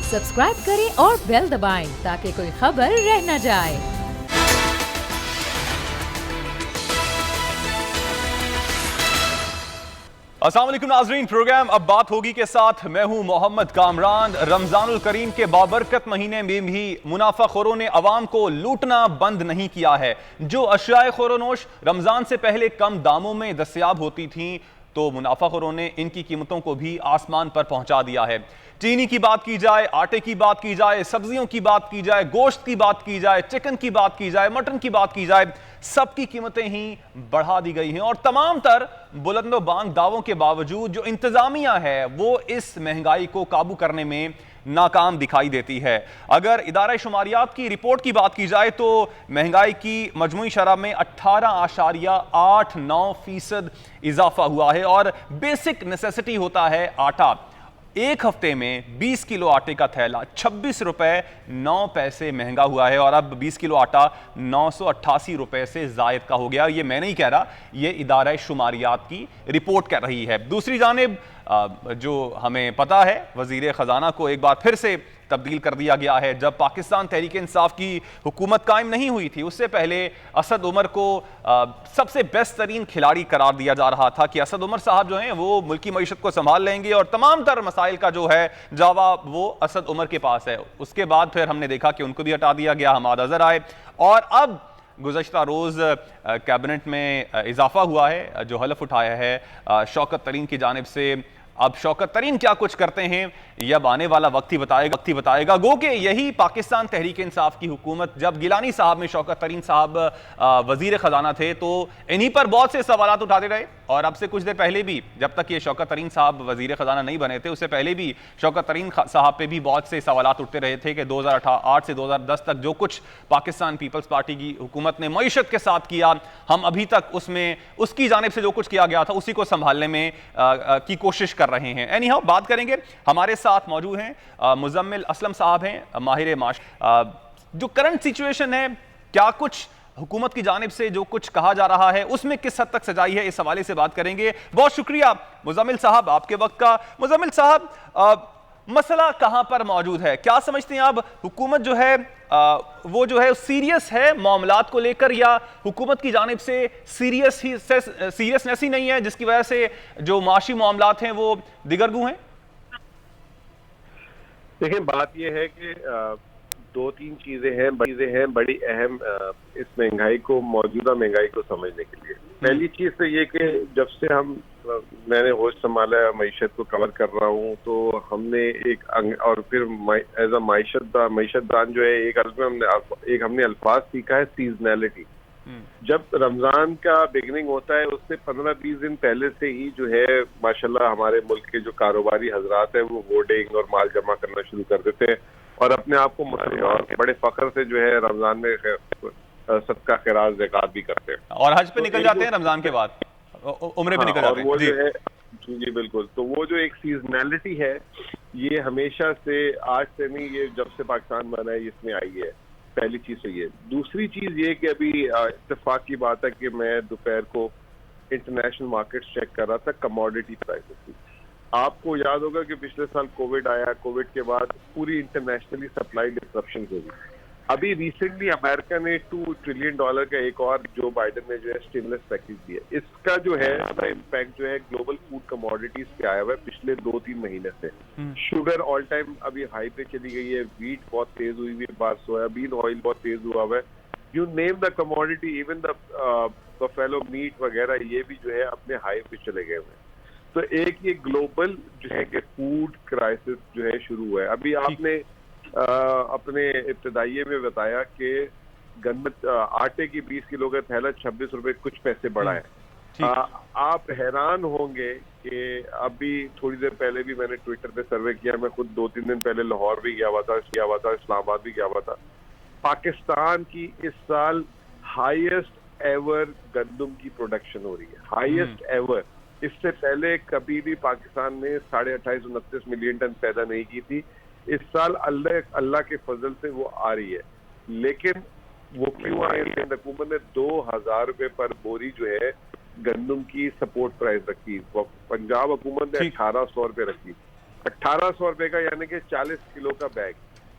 Subscribe करें और bell दबाएं ताकि कोई खबर रह न जाए। अस्सलाम वालेकुम नाज़रीन, प्रोग्राम अब बात होगी के साथ मैं हूं मोहम्मद कामरान। रमजानुल करीम के बाबरकत महीने में भी मुनाफाखोरों ने अवाम को लूटना बंद नहीं किया है। जो अशियाए खोरोनोश रमजान से पहले कम दामों में दस्तयाब होती थीं, तो मुनाफाखोरों ने इनकी कीमतों को भी आसमान पर पहुंचा दिया है। चीनी की बात की जाए, आटे की बात की जाए, सब्जियों की बात की जाए, गोश्त की बात की जाए, चिकन की बात की जाए, मटन की बात की जाए, सबकी कीमतें ही बढ़ा दी गई हैं। और तमाम तर बुलंदो बांग दावों के बावजूद जो इंतजामिया है वो इस महंगाई को काबू करने में नाकाम दिखाई देती है। अगर इदारा शुमारियात की रिपोर्ट की बात की जाए तो महंगाई की मजमूई शरह में 18.89% इजाफा हुआ है। और बेसिक नेसेसिटी होता है आटा। एक हफ्ते में 20 किलो आटे का थैला 26 रुपए 9 पैसे महंगा हुआ है। और अब 20 किलो आटा 988 रुपए से जायद का हो गया। ये मैं नहीं कह रहा, ये इदारा शुमारियात की रिपोर्ट कर रही है। दूसरी जानिब जो हमें पता है, वजीर ख़जाना को एक बार फिर से तब्दील कर दिया गया है। जब पाकिस्तान तहरीक इंसाफ की हुकूमत कायम नहीं हुई थी, उससे पहले असद उमर को सबसे बेस्ट तरीन खिलाड़ी करार दिया जा रहा था कि असद उमर साहब जो हैं वो मुल्की मईशत को संभाल लेंगे और तमाम तर मसाइल का जो है जवाब वो असद उमर के पास है। उसके बाद फिर हमने देखा कि उनको भी हटा दिया गया, हमाद अजहर आए और अब गुज़श्ता रोज़ कैबिनेट में इजाफा हुआ है। जो हलफ उठाया है शौकत तरीन की जानिब से। अब शौकत तरीन क्या कुछ करते हैं यह अब आने वाला वक्त ही बताएगा। गो कि यही पाकिस्तान तहरीक इंसाफ की हुकूमत, जब गिलानी साहब में शौकत तरीन साहब वजीर ख़जाना थे तो इन्हीं पर बहुत से सवालात उठाते रहे। और अब से कुछ देर पहले भी, जब तक ये शौकत तरीन साहब वजीर ख़जाना नहीं बने थे, उससे पहले भी शौकत तरीन साहब पे भी बहुत से सवालात उठते रहे थे कि 2008 से 2010 तक जो कुछ पाकिस्तान पीपल्स पार्टी की हुकूमत ने मईशत के साथ किया, हम अभी तक उसमें उसकी जानिब से जो कुछ किया गया था उसी को संभालने में की कोशिश कर रहे हैं। एनी हाउ, बात करेंगे। हमारे साथ मौजूद हैं मुजम्मिल असलम साहब, हैं माहिर माश। जो करंट सिचुएशन है, क्या कुछ हुकूमत की जानिब से जो कुछ कहा जा रहा है उसमें किस हद तक सच्चाई है, इस हवाले से बात करेंगे। बहुत शुक्रिया मुजम्मिल साहब आपके वक्त का। मुजम्मिल साहब, मसला कहां पर मौजूद है? क्या समझते हैं आप, हुकूमत जो है वो जो है सीरियस है मामलात को लेकर, या हुकूमत की जानिब से सीरियसनेस ही नहीं है जिसकी वजह से जो माशी मामलात हैं वो दिगरगू हैं? देखिए, बात यह है कि दो तीन चीजें हैं बड़ी अहम इस महंगाई को, मौजूदा महंगाई को समझने के लिए। पहली चीज तो ये कि जब से मैंने होश संभाला है, मईशत को कवर कर रहा हूँ, तो हमने और फिर एज अ मईशतदान जो है एक हमने अल्फाज सीखा है, सीजनैलिटी। जब रमजान का बिगिनिंग होता है उससे 15-20 दिन पहले से ही जो है माशाल्लाह हमारे मुल्क के जो कारोबारी हजरात है वो होर्डिंग और माल जमा करना शुरू कर देते हैं और अपने आप को बड़े फख्र से जो है रमजान में सदका खैरात ज़कात भी करते हैं और हज पे निकल जाते हैं रमजान के बाद, उम्रे पे निकल जाते हैं। वो जो है जी बिल्कुल। तो वो जो एक सीजनैलिटी है ये हमेशा से, आज से नहीं, ये जब से पाकिस्तान बना है इसमें आई है। पहली चीज तो ये। दूसरी चीज ये कि अभी इत्तेफाक की बात है कि मैं दोपहर को इंटरनेशनल मार्केट्स चेक कर रहा था, कमोडिटी प्राइसेस की। आपको याद होगा कि पिछले साल कोविड आया, कोविड के बाद पूरी इंटरनेशनली सप्लाई डिस्ट्रप्शन हो गई। अभी रिसेंटली अमेरिका ने $2 ट्रिलियन का एक और जो बाइडेन ने जो है स्टिमुलस पैकेज दिया। इसका जो है इम्पैक्ट जो है ग्लोबल फूड कमोडिटीज पे आया हुआ है पिछले 2-3 महीने से। शुगर ऑल टाइम अभी हाई पे चली गई है, व्हीट बहुत तेज हुई है, बार सोयाबीन ऑयल बहुत तेज हुआ हुआ है। You name the commodity, even the buffalo meet वगैरह, ये भी जो है अपने हाई पे चले गए हुए हैं। तो एक ये ग्लोबल जो है कि फूड क्राइसिस जो है शुरू हुआ है। अभी आपने अपने इब्तदाइये में बताया कि आटे की 20 किलो का थैला 26 रुपए कुछ पैसे बढ़ा है। आप हैरान होंगे कि अभी थोड़ी देर पहले भी मैंने ट्विटर पे सर्वे किया, मैं खुद 2-3 दिन पहले लाहौर भी गया हुआ था, इस्लामाबाद भी गया हुआ था। पाकिस्तान की इस साल हाईएस्ट एवर गंदम की प्रोडक्शन हो रही है, हाईएस्ट एवर। इससे पहले कभी भी पाकिस्तान ने 28.29 मिलियन टन पैदा नहीं की थी। इस साल अल्लाह के फजल से वो आ रही है। लेकिन वो क्यों आए? हुकूमत ने 2000 रुपए पर बोरी जो है गंदम की सपोर्ट प्राइस रखी, पंजाब हुकूमत ने 1800 रुपए रखी। 1800 रुपए का, यानी कि 40 किलो का बैग।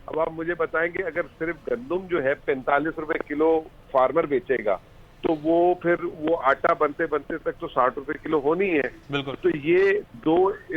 अब आप मुझे बताएं कि अगर सिर्फ गंदुम जो है 45 रुपए किलो फार्मर बेचेगा, तो वो फिर वो आटा बनते बनते तक तो 60 रुपए किलो होनी है। बिल्कुल। तो ये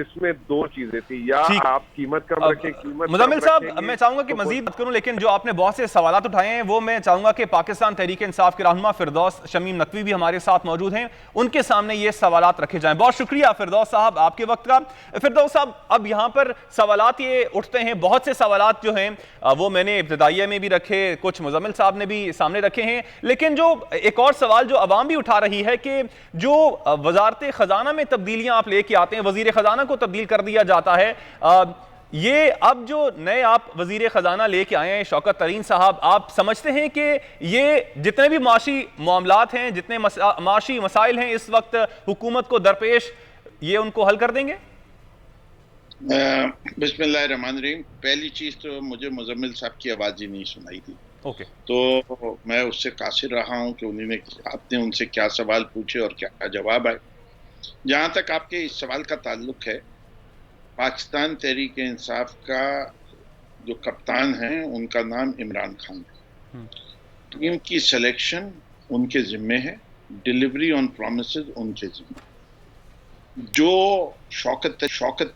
इसमें दो चीजें थी, या ठीक। आप कीमत कम रखें, कीमत मुजम्मिल कम साहब, रखेंगे मैं चाहूंगा कि तो मजीद बात करूं, लेकिन जो आपने बहुत से सवालात उठाए हैं वो मैं चाहूंगा कि पाकिस्तान तहरीक इंसाफ के रहनुमा फिरदौस शमीम नकवी भी हमारे साथ मौजूद हैं, उनके सामने ये सवालात रखे जाएं। बहुत शुक्रिया फिरदौस साहब आपके वक्त का। फिरदौस साहब, अब यहाँ पर सवालात ये उठते हैं, बहुत से सवालात जो हैं वो मैंने इब्तिदाइया में भी रखे, कुछ मुजम्मिल साहब ने भी सामने रखे हैं, लेकिन जो एक और सवाल जो अवाम भी उठा रही है कि जो वजारत खजाना में तब्दीलियां आप लेके आते हैं, वजीर खजाना को तब्दील कर दिया जाता है, ये अब जो नए आप वजीर खजाना लेके आए हैं शौकत तरीन साहब, आप समझते हैं कि ये जितने भी माशी मामलात हैं, जितने माशी मसाइल हैं इस वक्त हुकूमत को दरपेश, ये उनको हल कर देंगे? बिस्मिल्लाहिर्रहमानिर्रहीम। पहली चीज तो मुझे मुजम्मिल साहब की आवाज ही नहीं सुनाई थी, ओके। तो मैं उससे कासिर रहा हूं कि आपने उनसे क्या सवाल पूछे और क्या जवाब आए। जहां तक आपके इस सवाल का ताल्लुक है, पाकिस्तान तहरीक इंसाफ का जो कप्तान है उनका नाम इमरान खान है। टीम की सिलेक्शन उनके जिम्मे है, डिलीवरी ऑन प्रॉमिसेस उनके जिम्मे। जो शौकत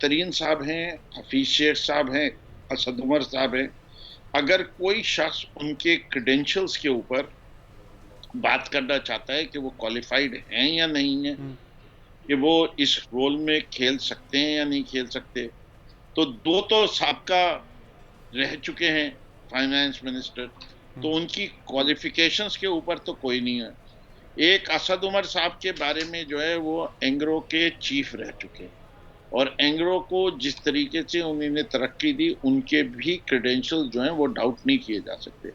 तरीन साहब हैं, हफीज शेख साहब हैं, असद उमर साहब हैं, अगर कोई शख्स उनके क्रेडेंशियल्स के ऊपर बात करना चाहता है कि वो क्वालिफाइड हैं या नहीं है, कि वो इस रोल में खेल सकते हैं या नहीं खेल सकते, तो दो तो साबका रह चुके हैं फाइनेंस मिनिस्टर, तो उनकी क्वालिफिकेशंस के ऊपर तो कोई नहीं है। एक असद उमर साहब के बारे में जो है वो एंग्रो के चीफ रह चुके हैं, और एंग्रो को जिस तरीके से उन्होंने तरक्की दी, उनके भी क्रेडेंशियल जो हैं वो डाउट नहीं किए जा सकते।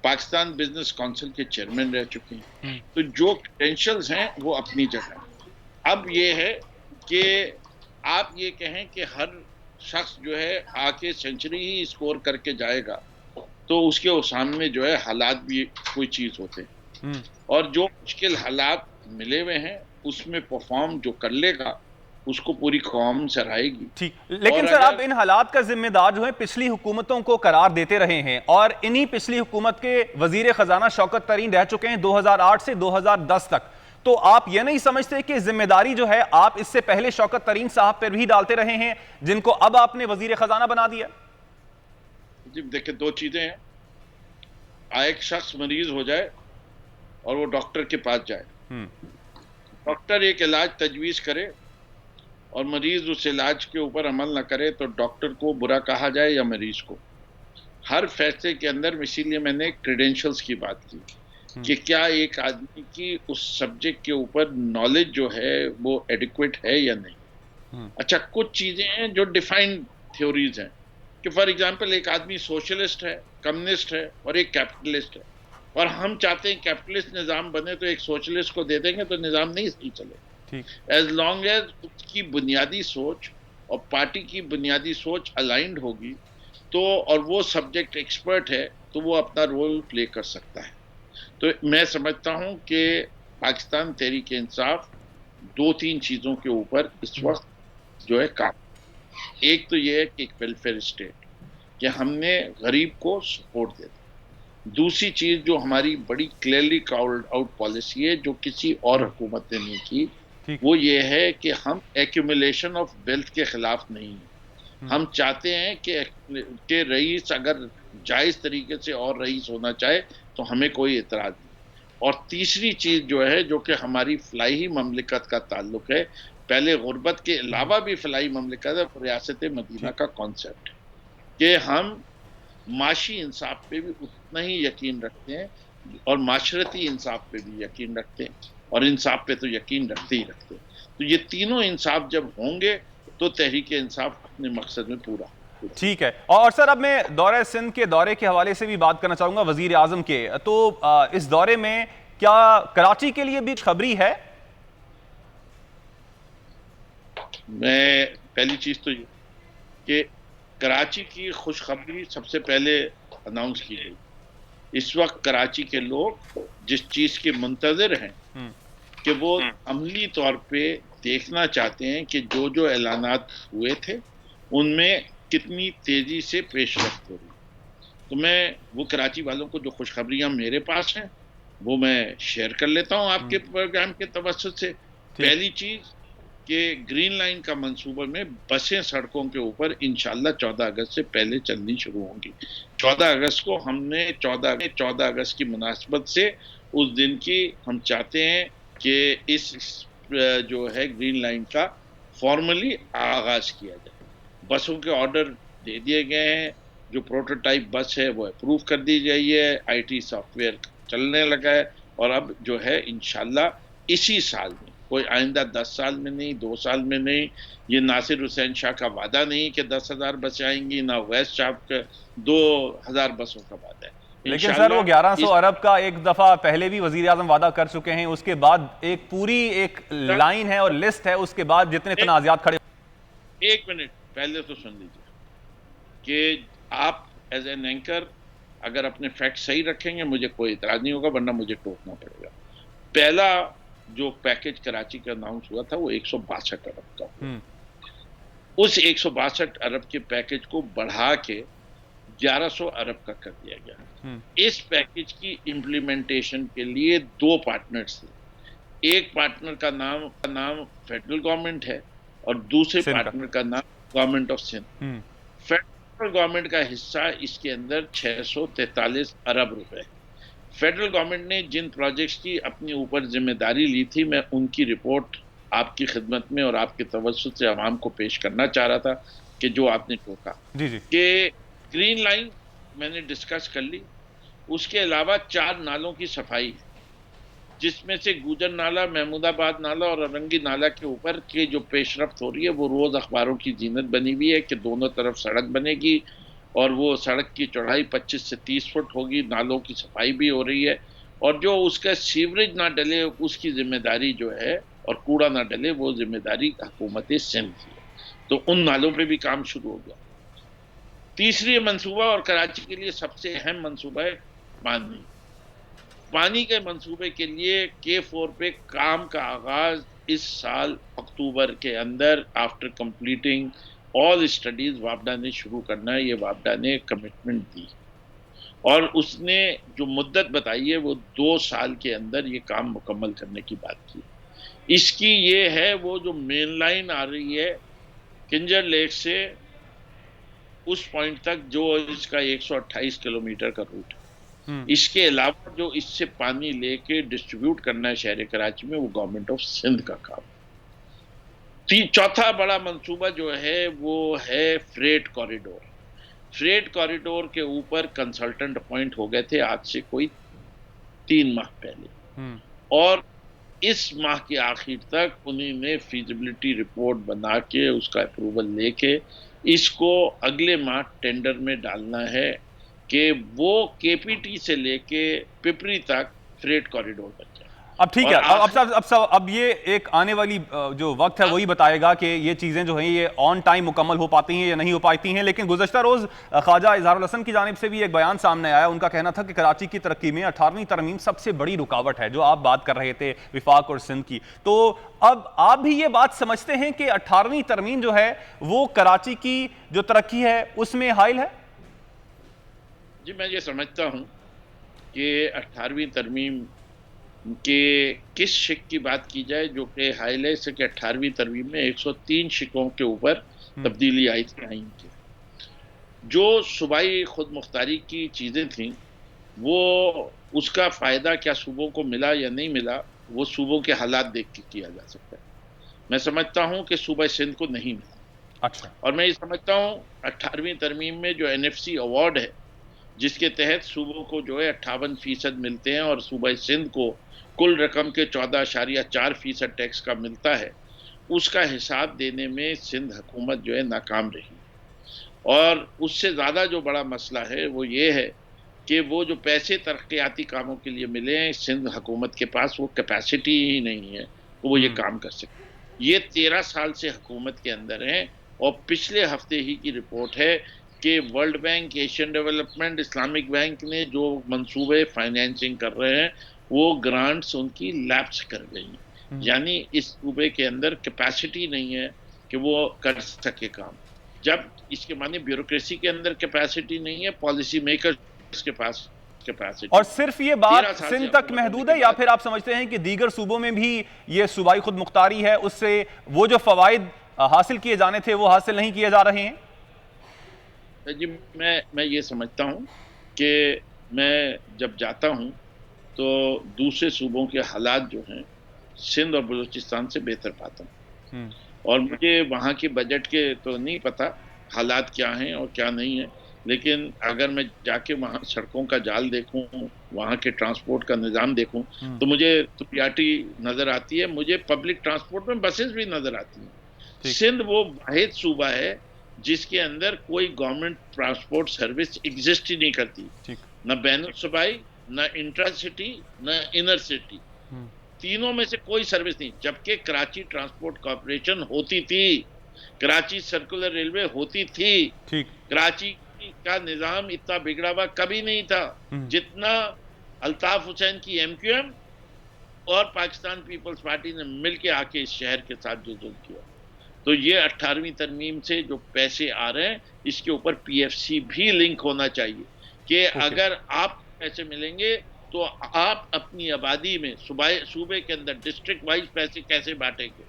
पाकिस्तान बिजनेस काउंसिल के चेयरमैन रह चुके हैं, तो जो क्रेडेंशियल्स हैं वो अपनी जगह। अब ये है कि आप ये कहें कि हर शख्स जो है आके सेंचुरी ही स्कोर करके जाएगा, तो उसके सामने जो है हालात भी कोई चीज होते हैं, और जो मुश्किल हालात मिले हुए हैं उसमें परफॉर्म जो कर लेगा उसको पूरी कौम सराहेगी। ठीक, लेकिन सर आप इन हालात का जिम्मेदार जो है पिछली हुकूमतों को करार देते रहे हैं, और इन्हीं पिछली हुकूमत के वजीर खजाना शौकत तरीन रह चुके हैं 2008 से 2010 तक, तो आप ये नहीं समझते कि जिम्मेदारी जो है आप इससे पहले शौकत तरीन साहब पर भी डालते रहे हैं, जिनको अब आपने वजीर खजाना बना दिया? जी देखिए, दो चीजें हैं। एक शख्स मरीज हो जाए और वो डॉक्टर के पास जाए, डॉक्टर एक इलाज तजवीज करे और मरीज उस इलाज के ऊपर अमल ना करे, तो डॉक्टर को बुरा कहा जाए या मरीज को? हर फैसले के अंदर, इसीलिए मैंने क्रेडेंशियल्स की बात की कि क्या एक आदमी की उस सब्जेक्ट के ऊपर नॉलेज जो है वो एडिक्वेट है या नहीं। अच्छा, कुछ चीजें हैं जो डिफाइंड थ्योरीज हैं कि फॉर एग्जांपल एक आदमी सोशलिस्ट है, कम्युनिस्ट है और एक कैपिटलिस्ट है, और हम चाहते हैं कैपिटलिस्ट निज़ाम बने, तो एक सोशलिस्ट को दे देंगे तो निज़ाम नहीं सही चले। एज लॉन्ग एज उसकी बुनियादी सोच और पार्टी की बुनियादी सोच अलाइंड होगी, तो और वो सब्जेक्ट एक्सपर्ट है, तो वो अपना रोल प्ले कर सकता है। तो मैं समझता हूँ कि पाकिस्तान तहरीक इंसाफ दो तीन चीज़ों के ऊपर इस वक्त जो है काम, एक तो ये है कि एक वेलफेयर स्टेट, कि हमने गरीब को सपोर्ट देता। दूसरी चीज जो हमारी बड़ी क्लियरली कॉल्ड आउट पॉलिसी है, जो किसी और हुकूमत ने नहीं की, वो ये है कि हम एक्यूमुलेशन ऑफ वेल्थ के खिलाफ नहीं हैं। हम चाहते हैं कि रईस अगर जायज तरीके से और रईस होना चाहे तो हमें कोई एतराज नहीं। और तीसरी चीज जो है, जो कि हमारी फलाही ममलिकत का ताल्लुक है, पहले गुर्बत के अलावा भी फलाही ममलिकत है, रियासत मदीना का कॉन्सेप्ट है कि हम माशी इंसाफ पे भी उतना ही यकीन रखते हैं और माशरती इंसाफ पे भी यकीन रखते हैं, और इंसाफ पे तो यकीन रखते ही रखते हैं। तो ये तीनों इंसाफ जब होंगे तो तहरीक इंसाफ अपने मकसद में पूरा। ठीक है। और सर अब मैं दौरे सिंध के दौरे के हवाले से भी बात करना चाहूंगा, वजीर आजम के, तो इस दौरे में क्या कराची के लिए भी खबरी है? मैं पहली चीज तो ये कि कराची की खुशखबरी सबसे पहले अनाउंस की गई। इस वक्त कराची के लोग जिस चीज के मुंतजर हैं कि वो अमली तौर पे देखना चाहते हैं कि जो जो ऐलानात हुए थे उनमें कितनी तेजी से पेशरफ्त हो रही है। तो मैं वो कराची वालों को जो खुशखबरियां मेरे पास हैं वो मैं शेयर कर लेता हूं आपके प्रोग्राम के तवज्जुह से। पहली चीज कि ग्रीन लाइन का मंसूबा में बसें सड़कों के ऊपर इंशाल्लाह 14 अगस्त से पहले चलनी शुरू होंगी। 14 अगस्त को हमने 14 अगस्त की मुनासबत से उस दिन की हम चाहते हैं कि इस जो है ग्रीन लाइन का फॉर्मली आगाज किया जाए। बसों के ऑर्डर दे दिए गए हैं, जो प्रोटोटाइप बस है वो अप्रूव कर दी गई है, आईटी सॉफ्टवेयर चलने लगा है और अब जो है इंशाल्लाह इसी साल में, कोई आइंदा 10 साल में नहीं, 2 साल में नहीं, ये नासिर हुसैन शाह का वादा नहीं कि 10,000 बसें आएंगी, ना वैस शाह का 2,000 बसों का वादा है। लेकिन सर वो 1100 अरब का एक दफा पहले भी वजीर आजम वादा कर चुके हैं, उसके बाद एक पूरी एक लाइन है और लिस्ट है, उसके बाद जितने तनाज़ात खड़े। एक मिनट पहले तो सुन लीजिए कि आप एज एन एंकर अगर अपने फैक्ट सही रखेंगे मुझे कोई इतराज नहीं होगा, वरना मुझे टोकना पड़ेगा। पहला जो पैकेज कराची का अनाउंस हुआ था वो 162 अरब का, उस 162 अरब के पैकेज को बढ़ा के 1100 अरब का कर दिया गया। इस पैकेज की इम्प्लीमेंटेशन के लिए 2 पार्टनर्स थे। एक पार्टनर का नाम फेडरल गवर्नमेंट है और दूसरे पार्टनर का नाम government of Sindh. Federal government का हिस्सा इसके अंदर 643 अरब रुपए। फेडरल गवर्नमेंट ने जिन प्रोजेक्ट्स की अपने ऊपर जिम्मेदारी ली थी, मैं उनकी रिपोर्ट आपकी खिदमत में और आपके तवज्जुह से आवाम को पेश करना चाह रहा था कि जो आपने टोका कि ग्रीन लाइन मैंने डिस्कस कर ली। उसके अलावा 4 नालों की सफाई है, जिसमें से गुजर नाला, महमूदाबाद नाला और औरंगी नाला के ऊपर के जो पेशरफ्त हो रही है वो रोज अखबारों की जीनत बनी हुई है कि दोनों तरफ सड़क बनेगी और वो सड़क की चौड़ाई 25 से 30 फुट होगी। नालों की सफाई भी हो रही है और जो उसका सीवरेज ना डले उसकी जिम्मेदारी जो है और कूड़ा ना डले वो जिम्मेदारी हुकूमत सिंध की है। तो उन नालों पे भी काम शुरू हो गया। तीसरी मंसूबा और कराची के लिए सबसे अहम मंसूबा है पानी के मंसूबे के लिए K4 पे काम का आगाज इस साल अक्टूबर के अंदर आफ्टर कंप्लीटिंग ऑल स्टडीज वापडा ने शुरू करना है। ये वापडा ने कमिटमेंट दी और उसने जो मुद्दत बताई है वो 2 साल के अंदर ये काम मुकम्मल करने की बात की। इसकी ये है वो जो मेन लाइन आ रही है किंजर लेक से उस पॉइंट तक जो इसका 128 किलोमीटर का रूट है। इसके अलावा जो इससे पानी लेके डिस्ट्रीब्यूट करना है शहर कराची में वो गवर्नमेंट ऑफ सिंध का काम। चौथा बड़ा मंसूबा जो है वो है फ्रेट कॉरिडोर। फ्रेट कॉरिडोर के ऊपर कंसल्टेंट अपॉइंट हो गए थे आज से कोई 3 माह पहले और इस माह के आखिर तक उन्होंने फीजिबिलिटी रिपोर्ट बना के उसका अप्रूवल लेके इसको अगले माह टेंडर में डालना है कि वो केपीटी से लेके पिपरी तक फ्रेट कॉरिडोर बन जाए। अब ठीक है, अब ये एक आने वाली जो वक्त है वही बताएगा कि ये चीज़ें जो हैं ये ऑन टाइम मुकम्मल हो पाती हैं या नहीं हो पाती हैं। लेकिन गुज़श्ता रोज़ ख्वाजा इजहारुल हसन की जानिब से भी एक बयान सामने आया। उनका कहना था कि कराची की तरक्की में 18वीं तरमीम सबसे बड़ी रुकावट है, जो आप बात कर रहे थे विफाक और सिंध की। तो अब आप भी ये बात समझते हैं कि 18वीं तरमीम जो है वो कराची की जो तरक्की है उसमें हाइल है? जी मैं ये समझता हूँ कि 18वीं तरमीम के किस शिक की बात की जाए जो कि हाइल है, इससे कि 18वीं तरमीम में 103 शिकों के ऊपर तब्दीली आई थी आइन की। जो सूबाई खुद मुख्तारी की चीज़ें थीं वो उसका फ़ायदा क्या सूबों को मिला या नहीं मिला वो सूबों के हालात देख के किया जा सकता है। मैं समझता हूँ कि सूबा सिंध को नहीं मिला। अच्छा। और मैं ये समझता हूँ 18वीं तरमीम में जो NFC अवार्ड है जिसके तहत सूबों को जो है 58% मिलते हैं और सूबा सिंध को कुल रकम के 14.4% टैक्स का मिलता है, उसका हिसाब देने में सिंध हुकूमत जो है नाकाम रही। और उससे ज़्यादा जो बड़ा मसला है वो ये है कि वो जो पैसे तरक्याती कामों के लिए मिले हैं सिंध हुकूमत के पास वो कैपेसिटी ही नहीं है तो वो ये काम कर सके। ये 13 साल से हुकूमत के अंदर हैं और पिछले हफ्ते ही की रिपोर्ट है कि world bank, Asian development, Islamic bank ने जो मंसूबे फाइनेंसिंग कर रहे हैं वो ग्रांट्स उनकी लैप्स कर गई। यानी इस सूबे के अंदर कैपेसिटी नहीं है कि वो कर सके काम। जब इसके माने ब्यूरोक्रेसी के अंदर कैपेसिटी नहीं है, पॉलिसी मेकर्स के पास कैपेसिटी। और सिर्फ ये 13 बात साल सिंध से तक हुकूमत महदूद होने है के या बाद- फिर आप समझते हैं कि दीगर सूबों में भी ये सूबाई खुद मुख्तारी है, उससे वो जो फवाइद हासिल किए जाने थे वो हासिल नहीं किए जा रहे हैं? जी मैं ये समझता हूँ कि मैं जब जाता हूँ तो दूसरे सूबों के हालात जो हैं सिंध और बलूचिस्तान से बेहतर पाता हूँ। और मुझे वहाँ के बजट के तो नहीं पता हालात क्या हैं और क्या नहीं है, लेकिन अगर मैं जाके वहाँ सड़कों का जाल देखूं, वहाँ के ट्रांसपोर्ट का निज़ाम देखूं, तो मुझे तुरियाटी नज़र आती है। मुझे पब्लिक ट्रांसपोर्ट में बसेस भी नज़र आती हैं। सिंध वो वाहिद सूबा है जिसके अंदर कोई गवर्नमेंट ट्रांसपोर्ट सर्विस एग्जिस्ट ही नहीं करती, न बैन सूबाई, न इंट्रा सिटी, न इनर सिटी, तीनों में से कोई सर्विस नहीं। जबकि कराची ट्रांसपोर्ट कॉर्पोरेशन होती थी, कराची सर्कुलर रेलवे होती थी, कराची का निजाम इतना बिगड़ा हुआ कभी नहीं था जितना अल्ताफ हुसैन की एमक्यूएम और पाकिस्तान पीपल्स पार्टी ने मिलके आके इस शहर के साथ जो जुल्म किया। तो ये 18वीं तरमीम से जो पैसे आ रहे हैं इसके ऊपर पीएफसी भी लिंक होना चाहिए कि अगर आप पैसे मिलेंगे तो आप अपनी आबादी में सूबे के अंदर डिस्ट्रिक्ट वाइज पैसे कैसे बांटेंगे,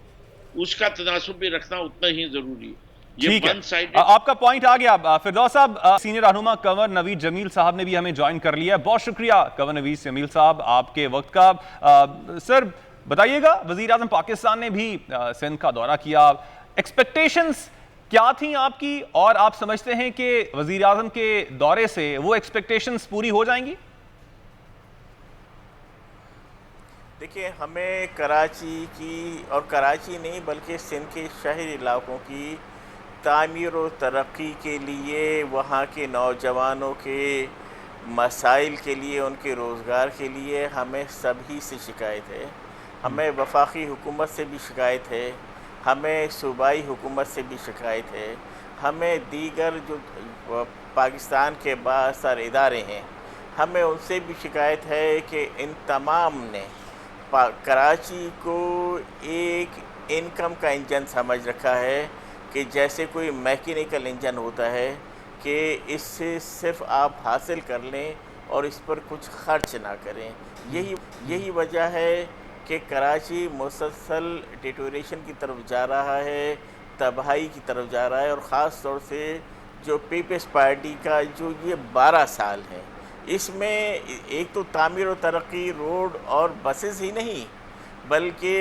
उसका तनासुब भी रखना उतना ही जरूरी है। ठीक है, आपका पॉइंट आ गया। फिरदौस साहब, सीनियर रहनुमा कंवर नवीद जमील साहब ने भी हमें ज्वाइन कर लिया है। बहुत शुक्रिया कंवर नवीद जमील साहब आपके वक्त का। सर बताइएगा, वजीर आजम पाकिस्तान ने भी सिंध का दौरा किया, एक्सपेक्टेशंस क्या थी आपकी, और आप समझते हैं कि वजीर आजम के दौरे से वो एक्सपेक्टेशंस पूरी हो जाएंगी? देखिए, हमें कराची की, और कराची नहीं बल्कि सिंध के शहरी इलाकों की तामीर और तरक्की के लिए, वहाँ के नौजवानों के मसाइल के लिए, उनके रोज़गार के लिए हमें सभी से शिकायत है। हमें वफाकी हुकूमत से भी शिकायत है, हमें सूबाई हुकूमत से भी शिकायत है, हमें दीगर जो पाकिस्तान के बासर इदारे हैं हमें उनसे भी शिकायत है कि इन तमाम ने कराची को एक इनकम का इंजन समझ रखा है कि जैसे कोई मैकेनिकल इंजन होता है कि इससे सिर्फ आप हासिल कर लें और इस पर कुछ खर्च ना करें। यही वजह है कि कराची मुसलसल डिटोरेशन की तरफ जा रहा है, तबाही की तरफ जा रहा है। और ख़ास तौर से जो पीपल्स पार्टी का जो ये 12 साल है, इसमें एक तो तामीर और तरक्की, रोड और बसेस ही नहीं, बल्कि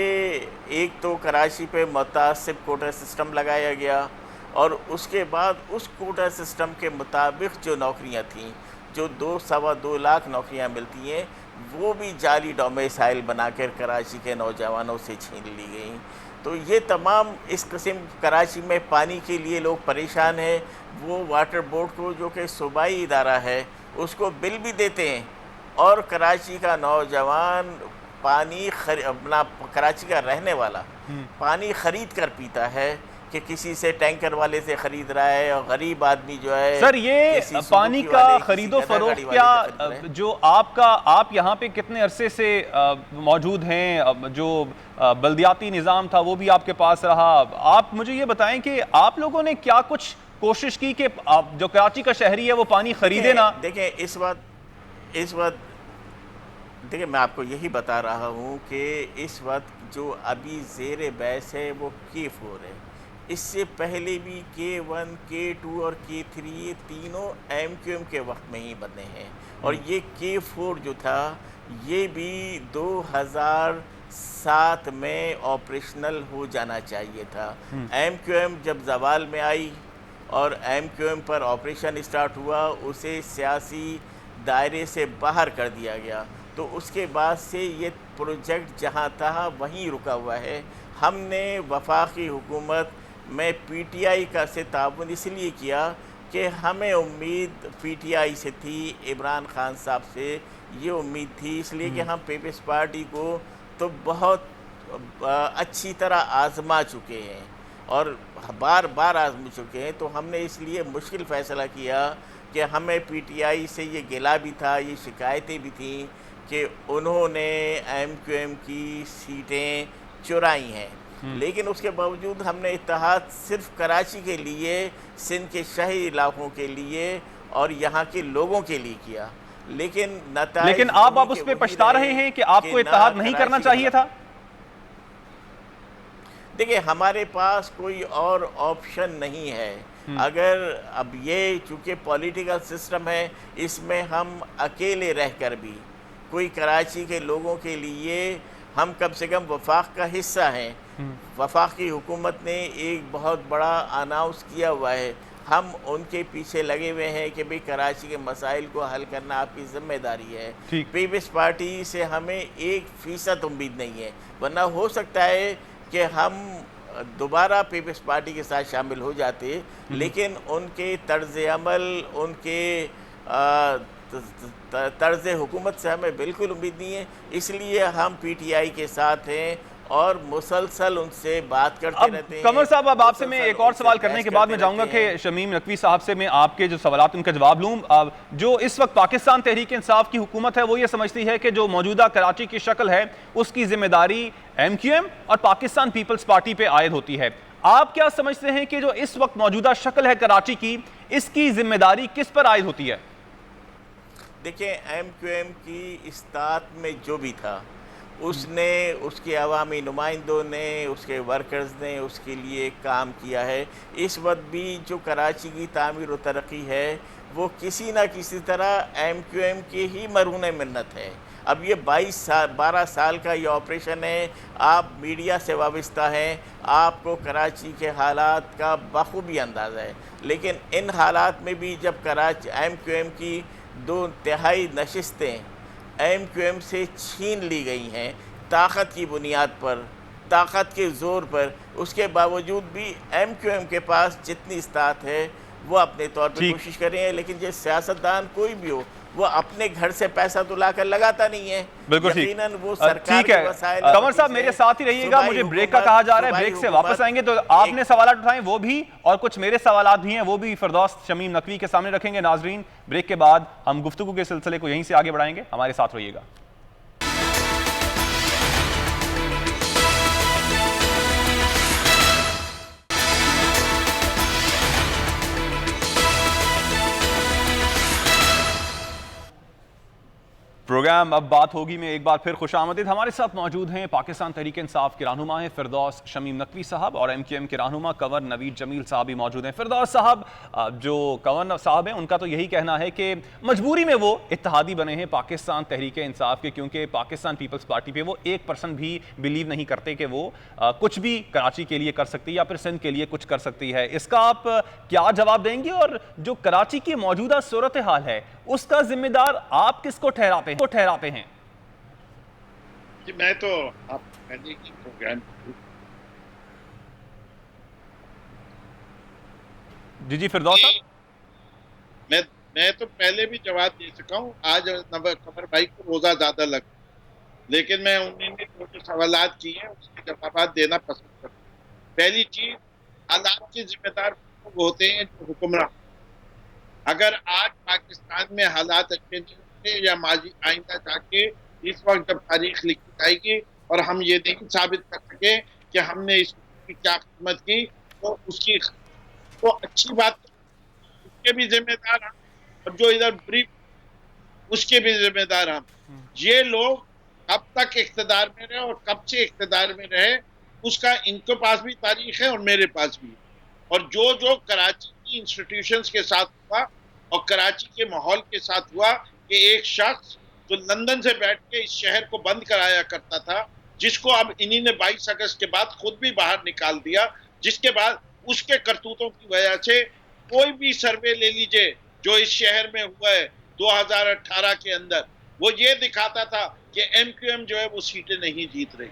एक तो कराची पे मुतासिब कोटा सिस्टम लगाया गया और उसके बाद उस कोटा सिस्टम के मुताबिक जो नौकरियां थीं, जो 2-2.25 लाख नौकरियां मिलती हैं, वो भी जाली डोमिसाइल बनाकर कराची के नौजवानों से छीन ली गई। तो ये तमाम इस किस्म कराची में पानी के लिए लोग परेशान हैं। वो वाटर बोर्ड को, जो कि सूबाई इदारा है, उसको बिल भी देते हैं और कराची का नौजवान पानी अपना कराची का रहने वाला पानी ख़रीद कर पीता है कि किसी से टैंकर वाले से ख़रीद रहा है, और गरीब आदमी जो है। सर, ये पानी का खरीदो फरोख्त क्या जो आप यहाँ पे कितने अरसे से मौजूद हैं, जो बल्दियाती निज़ाम था वो भी आपके पास रहा, आप मुझे ये बताएं कि आप लोगों ने क्या कुछ कोशिश की कि जो कराची का शहरी है वो पानी खरीदे ना? देखिए, इस वक्त देखिए, मैं आपको यही बता रहा हूँ कि इस वक्त जो अभी ज़ेर बहस है वो K4 है। इससे पहले भी K1, K2 और K3 ये तीनों MQM के वक्त में ही बने हैं, और ये K4 जो था ये भी 2007 में ऑपरेशनल हो जाना चाहिए था। MQM जब जवाल में आई और MQM पर ऑपरेशन स्टार्ट हुआ, उसे सियासी दायरे से बाहर कर दिया गया, तो उसके बाद से ये प्रोजेक्ट जहाँ था वहीं रुका हुआ है। हमने वफाकी हुकूमत में PTI का से ताउन इसलिए किया कि हमें उम्मीद PTI से थी, इमरान खान साहब से ये उम्मीद थी, इसलिए कि हम पीपल्स पार्टी को तो बहुत अच्छी तरह आजमा चुके हैं और बार बार आजमा चुके हैं। तो हमने इसलिए मुश्किल फ़ैसला किया कि हमें PTI से ये गिला भी था, ये शिकायतें भी थीं कि उन्होंने MQM की सीटें चुराई हैं। लेकिन उसके बावजूद हमने इत्तेहाद सिर्फ कराची के लिए, सिंध के शहरी इलाकों के लिए और यहाँ के लोगों के लिए किया। लेकिन आप उस पे पछता रहे हैं कि आपको इत्तेहाद नहीं करना चाहिए था? देखिए, हमारे पास कोई और ऑप्शन नहीं है। अगर अब ये चूंकि पॉलिटिकल सिस्टम है, इसमें हम अकेले रहकर भी कोई कराची के लोगों के लिए, हम कम से कम वफाक का हिस्सा हैं। वफाक की हुकूमत ने एक बहुत बड़ा अनाउंस किया हुआ है, हम उनके पीछे लगे हुए हैं कि भाई कराची के मसाइल को हल करना आपकी जिम्मेदारी है। पीपल्स पार्टी से हमें 1% उम्मीद नहीं है, वरना हो सकता है कि हम दोबारा पीपल्स पार्टी के साथ शामिल हो जाते, लेकिन उनके तर्ज अमल, उनके तर्ज हुकूमत से हमें बिल्कुल उम्मीद नहीं है। इसलिए हम पीटीआई के साथ हैं और मुसलसल उनसे बात करते रहते हैं। कमर साहब, अब आपसे मैं एक और सवाल करने के बाद मैं चाहूंगा कि शमीम नकवी साहब से मैं आपके जो सवालात उनका जवाब लूं। जो इस वक्त पाकिस्तान तहरीक इंसाफ की हुकूमत है वो ये समझती है कि जो मौजूदा कराची की शक्ल है उसकी जिम्मेदारी MQM और पाकिस्तान पीपल्स पार्टी पे आयद होती है। आप क्या समझते हैं कि जो इस वक्त मौजूदा शक्ल है कराची की, इसकी जिम्मेदारी किस पर आयद होती है? देखिए, MQM की इस्तात में जो भी था, उसने, उसके अवामी नुमाइंदों ने, उसके वर्कर्स ने उसके लिए काम किया है। इस वक्त भी जो कराची की तामीर व तरक्की है वो किसी न किसी तरह MQM की ही मरहून मिन्नत है। अब ये 12 साल का ये ऑपरेशन है, आप मीडिया से वाबस्ता हैं, आपको कराची के हालात का बखूबी अंदाज़ा है। लेकिन इन हालात में भी जब कराची MQM की 2/3 नशिस्तें MQM से छीन ली गई हैं ताकत की बुनियाद पर, ताकत के ज़ोर पर, उसके बावजूद भी MQM के पास जितनी इस्तात है वो अपने तौर पर कोशिश कर रहे हैं। लेकिन जो सियासतदान कोई भी हो, वो अपने घर से पैसा तो लाकर लगाता नहीं है। बिल्कुल ठीक। यकीनन वो सरकार के वसाइल। कमर साहब, मेरे साथ ही रहिएगा, मुझे ब्रेक का कहा जा रहा है, ब्रेक से वापस आएंगे तो आपने सवाल उठाए वो भी और कुछ मेरे सवाल भी हैं वो भी फिरदौस शमीम नकवी के सामने रखेंगे। नाजरीन, ब्रेक के बाद हम गुफ्तगू के सिलसिले को यहीं से आगे बढ़ाएंगे, हमारे साथ रहिएगा। प्रोग्राम अब बात होगी में एक बार फिर खुशामदीद। हमारे साथ मौजूद हैं पाकिस्तान तहरीक इंसाफ के रहनुमा हैं फिरदौस शमीम नकवी साहब और MQM के रहनुमा कंवर नवीद जमील साहब भी मौजूद हैं। फिरदौस साहब, जो कंवर साहब हैं उनका तो यही कहना है कि मजबूरी में वो इत्तेहादी बने हैं पाकिस्तान तहरीक इंसाफ के, क्योंकि पाकिस्तान पीपल्स पार्टी पे वो 1% भी बिलीव नहीं करते कि वो कुछ भी कराची के लिए कर सकती है या फिर सिंध के लिए कुछ कर सकती है। इसका आप क्या जवाब देंगे और जो कराची की मौजूदा सूरत हाल है उसका जिम्मेदार आप किसको ठहराते हैं? जी, मैं तो आप कहने की प्रोग्राम जी फिरदौस साहब, मैं तो पहले भी जवाब दे चुका हूँ। आज कमर भाई को रोजा ज्यादा लग, लेकिन मैं उन्होंने जो सवालात किए हैं उसके जवाब देना पसंद करता हूँ। पहली चीज, हालात के जिम्मेदार वो होते हैं जो हुक्मरान। अगर आज पाकिस्तान में हालात अच्छे नहीं होंगे या माजी आइंदा जाके इस वक्त जब तारीख लिखी जाएगी और हम ये नहीं साबित कर सके कि हमने इसकी क्या खिदमत की, तो उसकी तो अच्छी बात, उसके भी जिम्मेदार हम और जो इधर ब्रीफ उसके भी जिम्मेदार हम। ये लोग कब तक इख्तिदार में रहे और कब से इख्तिदार में रहे उसका इनके पास भी तारीख है और मेरे पास भी। और जो कराची की इंस्टीट्यूशंस के साथ हुआ और कराची के माहौल के साथ हुआ कि एक शख्स जो लंदन से बैठ के इस शहर को बंद कराया करता था, जिसको अब इन्हीं ने 22 अगस्त के बाद खुद भी बाहर निकाल दिया, जिसके बाद उसके करतूतों की वजह से कोई भी सर्वे ले लीजिए जो इस शहर में हुआ है 2018 के अंदर, वो ये दिखाता था कि MQM जो है वो सीटें नहीं जीत रही।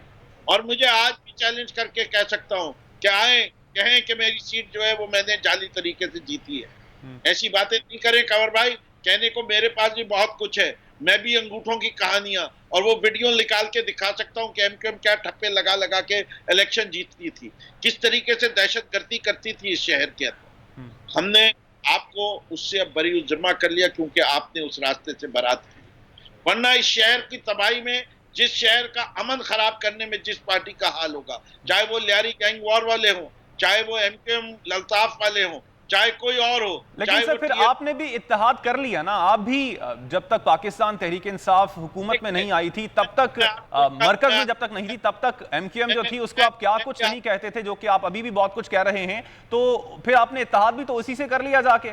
और मुझे आज भी चैलेंज करके कह सकता हूँ कि आए कहें कि मेरी सीट जो है वो मैंने जाली तरीके से जीती है। ऐसी बातें नहीं करें कंवर भाई, कहने को मेरे पास भी बहुत कुछ है। मैं भी अंगूठों की कहानियां और वो वीडियो निकाल के दिखा सकता हूँ कि MQM क्या ठप्पे लगा लगा के इलेक्शन जीतती थी, किस तरीके से दहशतगर्दी करती थी इस शहर के अंदर। हमने आपको उससे अब बरी जुर्मा कर लिया क्योंकि आपने उस रास्ते से बरात की, वरना इस शहर की तबाही में जिस शहर का अमन खराब करने में जिस पार्टी का हाल होगा, चाहे वो लियारी गैंग वॉर वाले हों, चाहे वो एमकेएम ललताफ वाले हों, चाहे कोई और हो। लेकिन सर फिर आपने भी इत्तेहाद कर लिया ना, आप भी जब तक पाकिस्तान तहरीक इंसाफ हुकूमत में नहीं आई थी तब तक मरकज में जब तक नहीं थी तब तक एमक्यूएम जो थी उसको आप क्या कुछ नहीं कहते थे, जो कि आप अभी भी बहुत कुछ कह रहे हैं, तो फिर आपने इत्तेहाद भी तो उसी से कर लिया जाके।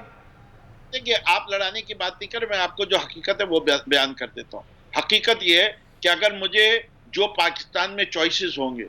देखिए, आप लड़ाने की बात नहीं करें, मैं आपको जो हकीकत है वो बयान कर देता हूँ। हकीकत ये है कि अगर मुझे जो पाकिस्तान में चॉइसेस होंगे